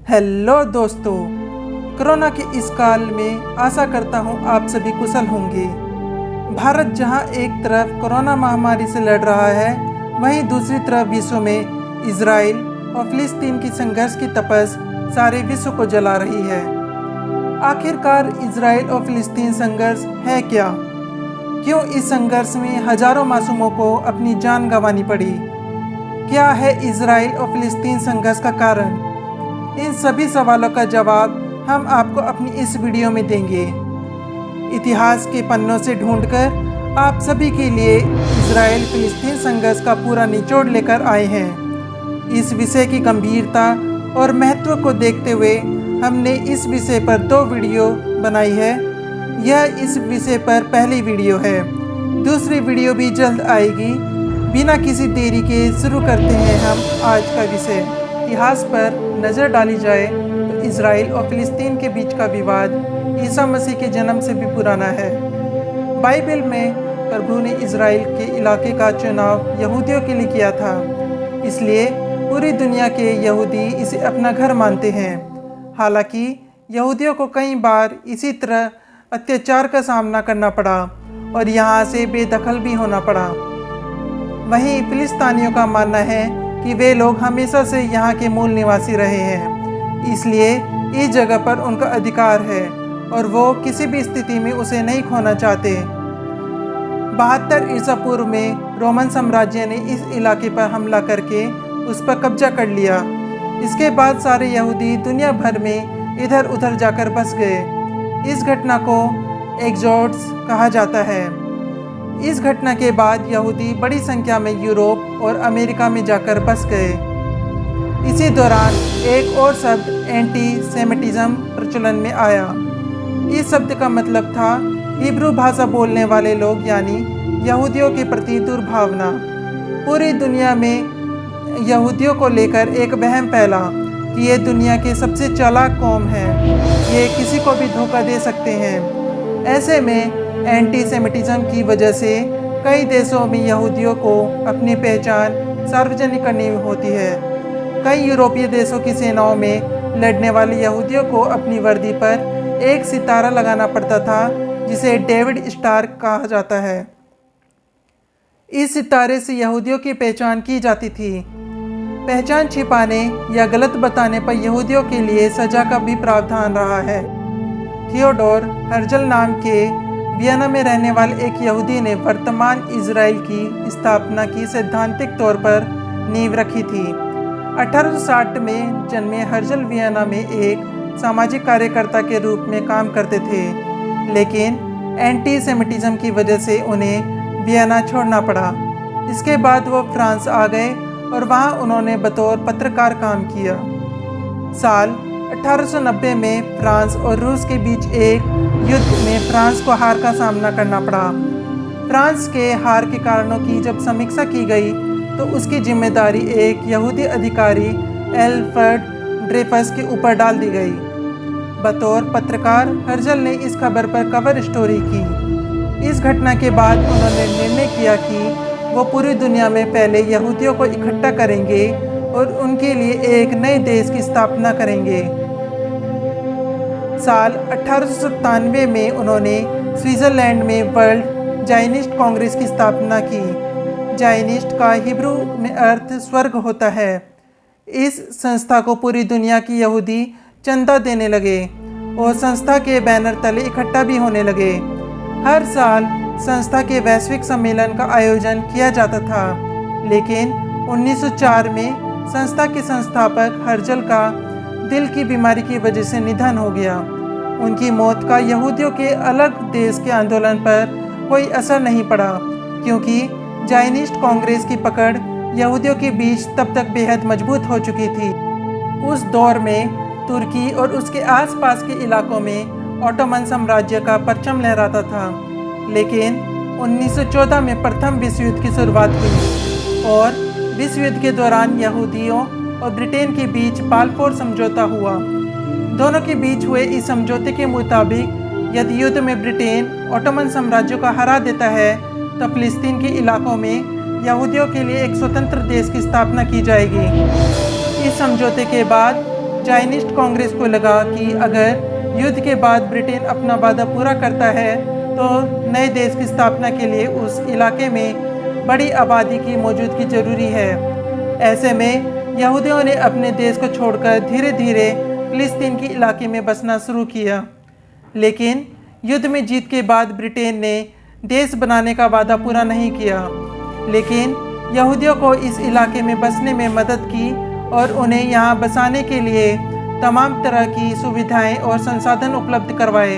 Hello दोस्तों, corona के इस काल में आशा करता हूँ आप सभी कुशल होंगे। भारत जहाँ एक तरफ कोरोना महामारी से लड़ रहा है, वहीं दूसरी तरफ विश्व में इजराइल और फिलिस्तीन की संघर्ष की तपस सारे विश्व को जला रही है। आखिरकार इजराइल और फिलिस्तीन संघर्ष है क्या? क्यों इस संघर्ष में हजारों मासूमों को अपनी जान गंवानी पड़ी? क्या है इजराइल और फिलिस्तीन संघर्ष का कारण? इन सभी सवालों का जवाब हम आपको अपनी इस वीडियो में देंगे। इतिहास के पन्नों से ढूंढकर आप सभी के लिए इजराइल फिलिस्तीन संघर्ष का पूरा निचोड़ लेकर आए हैं। इस विषय की गंभीरता और महत्व को देखते हुए हमने इस विषय पर 2 वीडियो बनाई है। यह इस विषय पर पहली वीडियो है। दूसरी वीडियो भी जल्द आएगी। बिना किसी देरी के शुरू करते हैं हम आज का विषय। इतिहास पर नज़र डाली जाए तो इजराइल और फिलिस्तीन के बीच का विवाद ईसा मसीह के जन्म से भी पुराना है। बाइबल में प्रभु ने इजराइल के इलाके का चुनाव यहूदियों के लिए किया था, इसलिए पूरी दुनिया के यहूदी इसे अपना घर मानते हैं। हालांकि यहूदियों को कई बार इसी तरह अत्याचार का सामना करना पड़ा और यहाँ से बेदखल भी होना पड़ा। वहीं फिलिस्तीनियों का मानना है कि वे लोग हमेशा से यहाँ के मूल निवासी रहे हैं, इसलिए इस जगह पर उनका अधिकार है और वो किसी भी स्थिति में उसे नहीं खोना चाहते। 72 ईसा पूर्व में रोमन साम्राज्य ने इस इलाके पर हमला करके उस पर कब्जा कर लिया। इसके बाद सारे यहूदी दुनिया भर में इधर उधर जाकर बस गए। इस घटना को एक्सोडस कहा जाता है। इस घटना के बाद यहूदी बड़ी संख्या में यूरोप और अमेरिका में जाकर बस गए। इसी दौरान एक और शब्द एंटीसेमिटिज्म प्रचलन में आया। इस शब्द का मतलब था हिब्रू भाषा बोलने वाले लोग यानी यहूदियों के प्रति दुर्भावना। पूरी दुनिया में यहूदियों को लेकर एक वहम फैला कि ये दुनिया के सबसे चालाक कौम है, ये किसी को भी धोखा दे सकते हैं। ऐसे में एंटीसेमिटिज्म की वजह से कई देशों में यहूदियों को अपनी पहचान सार्वजनिक करनी होती है। कई यूरोपीय देशों की सेनाओं में लड़ने वाले यहूदियों को अपनी वर्दी पर एक सितारा लगाना पड़ता था, जिसे डेविड स्टार कहा जाता है। इस सितारे से यहूदियों की पहचान की जाती थी। पहचान छिपाने या गलत बताने पर यहूदियों के लिए सजा का भी प्रावधान रहा है। थियोडोर हर्जल नाम के वियना में रहने वाले एक यहूदी ने वर्तमान इजराइल की स्थापना की सैद्धांतिक तौर पर नींव रखी थी। 1860 में जन्मे हर्जल वियना में एक सामाजिक कार्यकर्ता के रूप में काम करते थे, लेकिन एंटीसेमिटिज्म की वजह से उन्हें वियना छोड़ना पड़ा। इसके बाद वो फ्रांस आ गए और वहाँ उन्होंने बतौर पत्रकार काम किया। साल 1890 में फ्रांस और रूस के बीच एक युद्ध में फ्रांस को हार का सामना करना पड़ा। फ्रांस के हार के कारणों की जब समीक्षा की गई तो उसकी जिम्मेदारी एक यहूदी अधिकारी एल्फ्रेड ड्रेफस के ऊपर डाल दी गई। बतौर पत्रकार हर्जल ने इस खबर पर कवर स्टोरी की। इस घटना के बाद उन्होंने निर्णय किया कि वो पूरी दुनिया में पहले यहूदियों को इकट्ठा करेंगे और उनके लिए एक नए देश की स्थापना करेंगे। साल 1897 में उन्होंने स्विट्ज़रलैंड में वर्ल्ड जायनिस्ट कांग्रेस की स्थापना की। जायनिस्ट का हिब्रू में अर्थ स्वर्ग होता है। इस संस्था को पूरी दुनिया की यहूदी चंदा देने लगे और संस्था के बैनर तले इकट्ठा भी होने लगे। हर साल संस्था के वैश्विक सम्मेलन का आयोजन किया जाता था, लेकिन 1904 में संस्था के संस्थापक हर्जल का दिल की बीमारी की वजह से निधन हो गया। उनकी मौत का यहूदियों के अलग देश के आंदोलन पर कोई असर नहीं पड़ा, क्योंकि जायनिस्ट कांग्रेस की पकड़ यहूदियों के बीच तब तक बेहद मजबूत हो चुकी थी। उस दौर में तुर्की और उसके आसपास के इलाकों में ऑटोमन साम्राज्य का परचम लहराता था, लेकिन 1914 में प्रथम विश्व युद्ध की शुरुआत हुई और विश्व युद्ध के दौरान यहूदियों और ब्रिटेन के बीच बाल्फोर समझौता हुआ। दोनों के बीच हुए इस समझौते के मुताबिक यदि युद्ध में ब्रिटेन ऑटोमन साम्राज्य को हरा देता है तो फिलिस्तीन के इलाकों में यहूदियों के लिए एक स्वतंत्र देश की स्थापना की जाएगी। इस समझौते के बाद ज़ायनिस्ट कांग्रेस को लगा कि अगर युद्ध के बाद ब्रिटेन अपना वादा पूरा करता है तो नए देश की स्थापना के लिए उस इलाके में बड़ी आबादी की मौजूदगी ज़रूरी है। ऐसे में यहूदियों ने अपने देश को छोड़कर धीरे धीरे फिलिस्तीन के इलाके में बसना शुरू किया। लेकिन युद्ध में जीत के बाद ब्रिटेन ने देश बनाने का वादा पूरा नहीं किया, लेकिन यहूदियों को इस इलाके में बसने में मदद की और उन्हें यहाँ बसाने के लिए तमाम तरह की सुविधाएं और संसाधन उपलब्ध करवाए।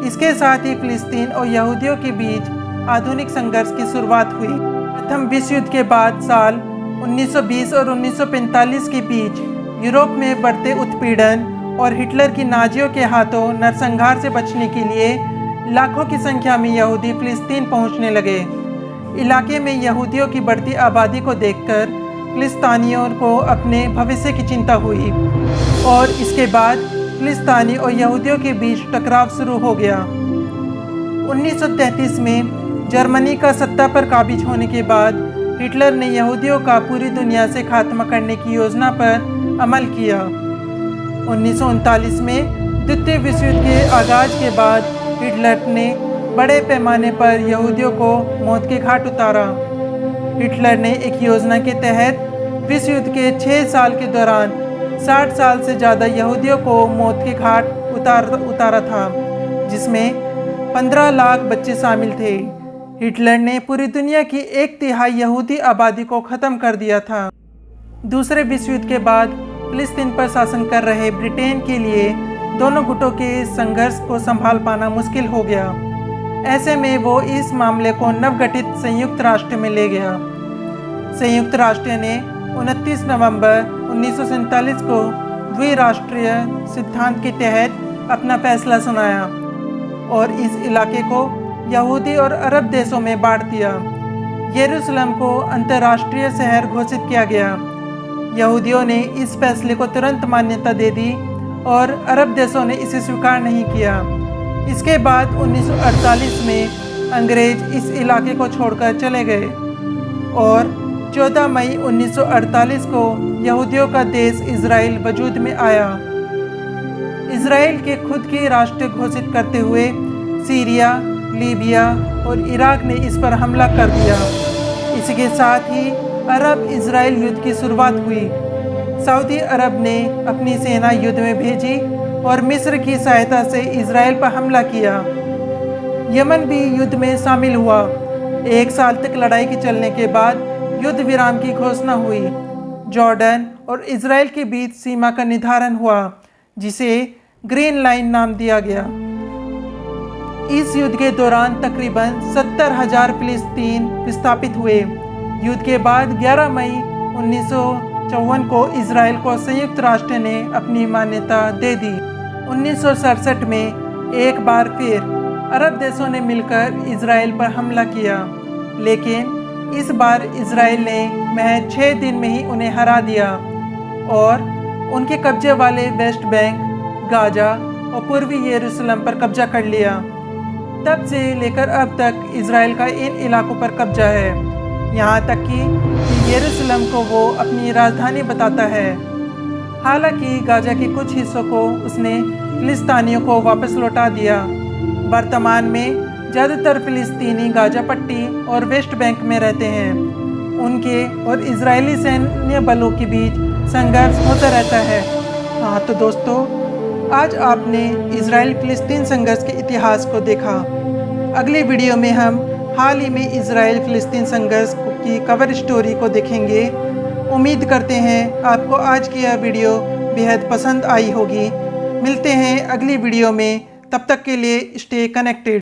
इसके साथ ही फिलिस्तीन और यहूदियों के बीच आधुनिक संघर्ष की शुरुआत हुई। प्रथम विश्व युद्ध के बाद साल 1920 और 1945 के बीच यूरोप में बढ़ते उत्पीड़न और हिटलर की नाजियों के हाथों नरसंहार से बचने के लिए लाखों की संख्या में यहूदी फिलिस्तीन पहुंचने लगे। इलाके में यहूदियों की बढ़ती आबादी को देखकर फिलिस्तीनियों को अपने भविष्य की चिंता हुई और इसके बाद फिलिस्तीनी और यहूदियों के बीच टकराव शुरू हो गया। 1933 में जर्मनी का सत्ता पर काबिज होने के बाद हिटलर ने यहूदियों का पूरी दुनिया से खात्मा करने की योजना पर अमल किया। 1939 में द्वितीय विश्व युद्ध के आगाज के बाद हिटलर ने बड़े पैमाने पर यहूदियों को मौत के घाट उतारा। हिटलर ने एक योजना के तहत विश्व युद्ध के 6 साल के दौरान 60 साल से ज़्यादा यहूदियों को मौत के घाट उतारा था, जिसमें 15 लाख बच्चे शामिल थे। हिटलर ने पूरी दुनिया की 1/3 यहूदी आबादी को ख़त्म कर दिया था। दूसरे विश्व युद्ध के बाद फिलिस्तीन पर शासन कर रहे ब्रिटेन के लिए दोनों गुटों के संघर्ष को संभाल पाना मुश्किल हो गया। ऐसे में वो इस मामले को नवगठित संयुक्त राष्ट्र में ले गया। संयुक्त राष्ट्र ने 29 नवंबर 1947 को द्विराष्ट्रीय सिद्धांत के तहत अपना फैसला सुनाया और इस इलाके को यहूदी और अरब देशों में बांट दिया। यरूशलेम को अंतर्राष्ट्रीय शहर घोषित किया गया। यहूदियों ने इस फैसले को तुरंत मान्यता दे दी और अरब देशों ने इसे स्वीकार नहीं किया। इसके बाद 1948 में अंग्रेज इस इलाके को छोड़कर चले गए और 14 मई 1948 को यहूदियों का देश इजराइल वजूद में आया। इजराइल के खुद की राष्ट्र घोषित करते हुए सीरिया, लीबिया और इराक ने इस पर हमला कर दिया। इसके साथ ही अरब इजराइल युद्ध की शुरुआत हुई। सऊदी अरब ने अपनी सेना युद्ध में भेजी और मिस्र की सहायता से इजराइल पर हमला किया। यमन भी युद्ध में शामिल हुआ। 1 साल तक लड़ाई के चलने के बाद युद्ध विराम की घोषणा हुई। जॉर्डन और इजराइल के बीच सीमा का निर्धारण हुआ, जिसे ग्रीन लाइन नाम दिया गया। इस युद्ध के दौरान तकरीबन 70,000 फिलिस्तीन विस्थापित हुए। युद्ध के बाद 11 मई 1954 को इजराइल को संयुक्त राष्ट्र ने अपनी मान्यता दे दी। 1967 में एक बार फिर अरब देशों ने मिलकर इजराइल पर हमला किया, लेकिन इस बार इजराइल ने महज 6 दिन में ही उन्हें हरा दिया और उनके कब्जे वाले वेस्ट बैंक, गाजा और पूर्वी यरूशलेम पर कब्जा कर लिया। तब से लेकर अब तक इजराइल का इन इलाकों पर कब्जा है, यहाँ तक कि यरूशलेम को वो अपनी राजधानी बताता है। हालांकि गाजा के कुछ हिस्सों को उसने फिलिस्तीनियों को वापस लौटा दिया। वर्तमान में ज़्यादातर फिलिस्तीनी गाजा पट्टी और वेस्ट बैंक में रहते हैं। उनके और इजरायली सैन्य बलों के बीच संघर्ष होता रहता है। हाँ तो दोस्तों, आज आपने इजराइल फिलिस्तीन संघर्ष के इतिहास को देखा। अगली वीडियो में हम हाल ही में इजराइल फिलिस्तीन संघर्ष की कवर स्टोरी को देखेंगे। उम्मीद करते हैं आपको आज की यह वीडियो बेहद पसंद आई होगी। मिलते हैं अगली वीडियो में, तब तक के लिए स्टे कनेक्टेड।